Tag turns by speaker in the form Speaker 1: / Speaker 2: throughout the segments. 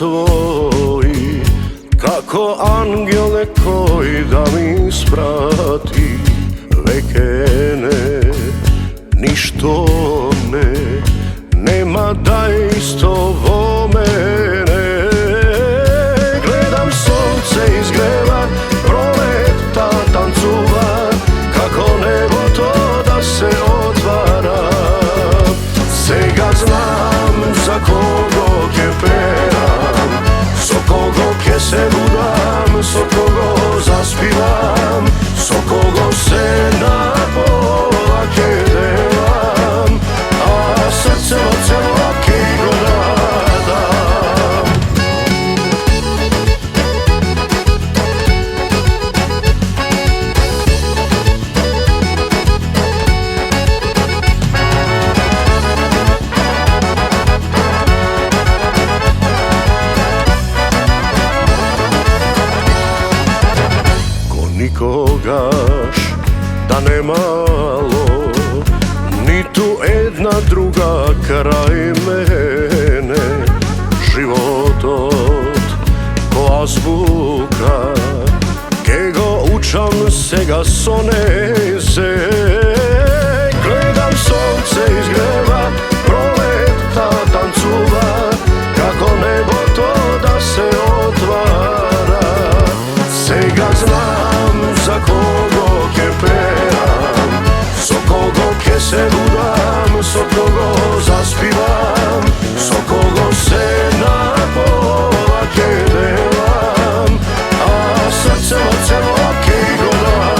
Speaker 1: svoji, kako angele koji da mi sprati vekene, ništo ne, nema da isto vo mene. Gledam sunce izgreva, proleta tancuva, kako nebo to da se otvara. Sega znam za kogo ke peram, so kogo ke se budam, so kogo zaspivam, so kogo se na pola ke delam, a srce od celo ke go nadam. Nikogaš da ne malo, ni tu jedna druga kraj mene. Život od ko azbuka, ke go učam sega soneze. Gledam sunce izgreva, proleta tancuva, kako nebo to da se otvara. Sega znam za kogo ke peram, so kogo ke se budam, so kogo zaspivam, so kogo se na pola ke delam, a srce od celo ke go nadam.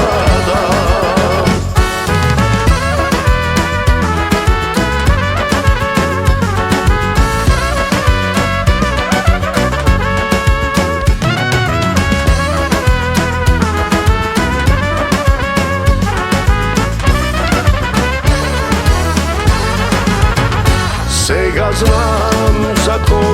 Speaker 1: Sega znam za kogo